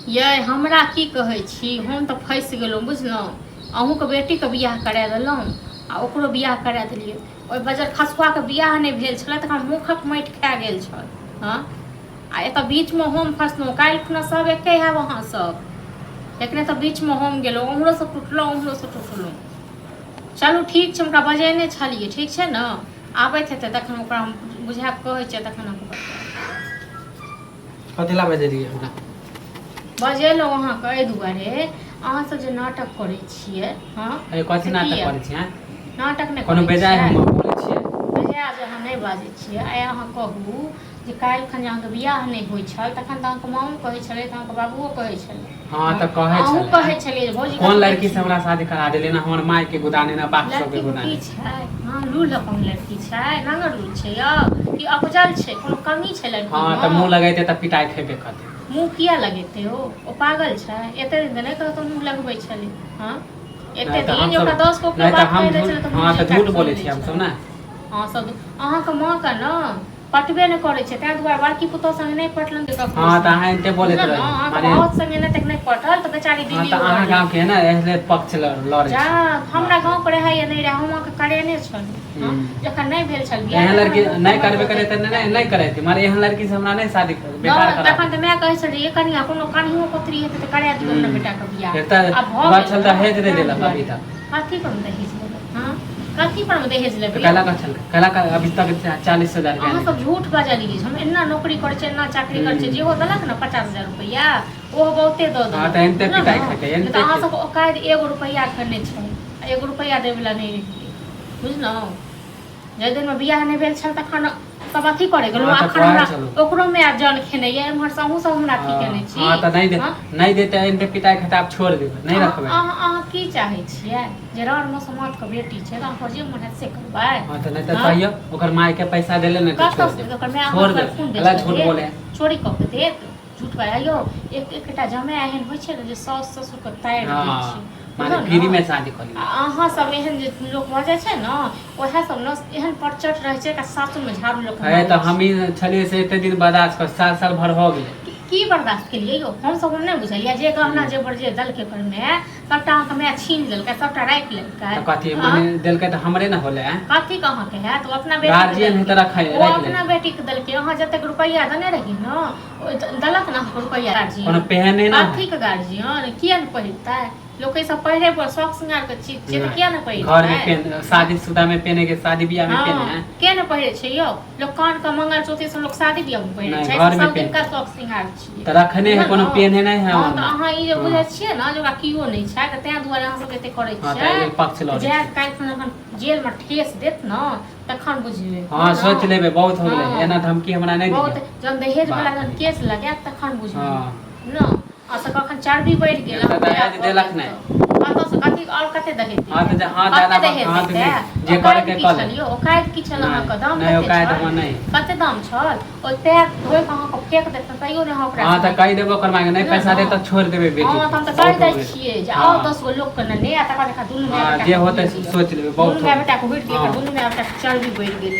ये हमरा की कहै छी, हम तऽ फँसि गेलहुँ बुझलहुँ। अहूँके बेटीके बियाह करा देलहुँ आ ओकरो बियाह करा देलियै। ओहि बजर खसुआके बियाह नहि भेल छलै तखन मुखक माटि खा गेल छल। हाँ आ एतऽ बीचमे हम फँसलहुँ। काल्हि खुना सब एके हैब अहाँ सब। एखने तऽ बीचमे हम गेलहुँ, उम्हरोसँ टुटलहुँ उम्हरोसँ टुटलहुँ। चलू ठीक छै, हुनका बजेने छलियै, ठीक छै ने। आबैत हेतै तखन ओकरा हम बुझा कऽ कहै छियै तखन अहाँके कथी ला बजेलियै हमरा? बजेलहुँ अहाँके एहि दुआरे अहाँ सब जे नाटक करै छियै। हाँ कथी नाटक करै छियै? नाटक नहि कोनो बेजाय हम बोलै छियै? बेजाय जे अहाँ नहि बाजै छियै। आइ अहाँ कहू जे काल्हि खन अहाँके बियाह नहि होइ छल तखन तऽ अहाँके माँओ कहै छलै, तऽ अहाँके बाबुओ कहै छलै। हाँ तऽ कहै छलै। अहूँ कहै छलियै भौजी कोन लड़की से हमरा शादी करा देलियै ना, हमर माय के गुदाने ना बाप सब के गुदाने। लड़की छै हाँ, लूल अपन लड़की छै, नंगर लूल छै या कि अफजल छै, कोनो कमी छै लड़की? हाँ तऽ मुंह लगेते तऽ पिटाई खेबे करते। मुंह किया लगेते हो? ओ पागल छै? एते दिन नहीं कहतो मुंह लगबै छलै। हाँ एते दिन ओकरा 10 गो के बात कहि दै छलै तऽ हाँ तऽ झूठ बोलै छी हम सब ना। हाँ सब अहाँके माँ के ना पटबे नहि करै छै, तें दुआरे बड़की पुतोह संगे नहीं पटलन के कखनो। हाँ तऽ अहाँ एते बोलैत रही माने बहुत संगे नहीं पटल तऽ बेचारी दिल्ली। हाँ तऽ अहाँ गांव के है ना एहले पक्ष लड़ै जा छै। हमरा गांव पर रहै या नहीं रहे, हम के करेने छल। जखन नहीं भेल छल बियाह एहन लड़की नहीं करबे करे त नहीं करे थी, मारे एहन लड़की से हमरा नहीं शादी बेकार करा। तखन तऽ मैं कहै छलियै ये कनिया कोनो कनियो पुत्री हेतै तऽ करा दियौ अपना बेटा के बियाह। एक त बात चलता है दे देला अभी तक। कथी पर दहेज लेबै? हां कथी पर दहेज लेबै? कला का अभी तक 40,000 अहाँ सब झूठ बाजलियै। हम एना नौकरी करै छै, एना चाकरी करै छै, जेहो देलक ना 50,000 रुपया ओहो बहुते दऽ देलक। हां तऽ एनते पिटाई खटे एनते तऽ अहाँ सब औकात 1 रुपया के नहि छै, 1 रुपया देबै ला नहीं रहियै बुझलहुँ। जाहि दिन में बियाह नहीं भेल छल तखन सब अथी करे गेलहुँ। अखन हमरा ओकरो में आ जान खेने ये एम्हर से अहूँ सब हमरा अथी केने छी। हां तऽ नहीं देते एनते पिटाई खटे आप छोड़ देबै, नहीं रखबै। अहाँ की चाहै छियै जे राण मसमात के बेटी छै तऽ अहाँ जे मन है से करबै? हां तऽ नहीं तऽ कहियो ओकर माय के पैसा देले ने तऽ छोड़ दे। ओकर माय छोड़ हमर दे खून दे अल्लाह झूठ बोले चोरी कऽ के देत। झूठ बाजयो एकटा जमाई एहन होइ छै ने जे सास ससुर के तारि दै छै, माने फ्री में शादी कर ली। अहाँ सब एहन जे लोग भऽ जाइ छै ना ओहे सब न एहन परचट रहै छै का सासुर में झाड़ू लोक है तऽ हम ही छलिए से एते दिन बर्दाश्त कर, साल भर हो गेलै। की बर्दाश्त केलियै यौ? हम सब नहीं बुझलियै जे गहना जेबर जे दलके पर में सबटा अहाँके माय छीन लेलकै, सबटा राखि लेलकै। तऽ कथी माने देलकै तऽ हमरे ना होले हैं? कथी कहाँ के है तो अपना बेटी गार्जियन है त रखै वो अपना बेटी के दलके। अहाँ जते रुपया देने रही ना दलक ना रुपया गार्जियन। कोनो पहने ना कथी के गार्जियन किया नहीं पहिरतै? लोग सब पहिरे पर शौक श्रृंगार के चीज छै तो किया नहीं पहिरतै? घर में पहन शादीशुदा में पहने के, शादी ब्याह में पहने हैं। किया नहीं पहिरे छै यौ? लोग कान का मंगलसूत्र से लोग शादी ब्याह में पहिरे छै, सब दिन का शौक श्रृंगार छै। त रखने है कोनो पहने नहीं है। हां त अहाँ ई जे बुझै छियै ना जे ओकरा कियो नहीं छै त तें दुआरे अहाँ सब एते करै छियै। हां त पक्ष लड़ जे काल्हि खन जेल में ठेस देत ना तखन बुझबै। हां सोच लेबै बहुत हो गेलै, एना धमकी हमरा नहीं दियौ। बहुत जब दहेज वाला जब केस लगात तखन बुझबै ना। असर कखन चर्बी बढ़ि गेल त दहेज देलक नहीं। कथी और कते दहेज? हां त हां दादा हां जे करे के कर लियो। ओकायद की छल अहाँ के दाम? नहीं ओकायद हम नहीं। कते दाम छल? ओ पैर धोइ के अहाँ के फेंक देत तइयो ने ओकरा। हां त कहि देबो कर मांगे नहीं पैसा दे त छोड़ देबे बेटी। हां त हम त कहि दै छियै जे आओ 10 गो लोग के ने आ तकर दुनू में जे होतै सोच लेबै बहुत। दुनू में बेटा को हुट के दुनू में बेटा चर्बी बढ़ि गेलै।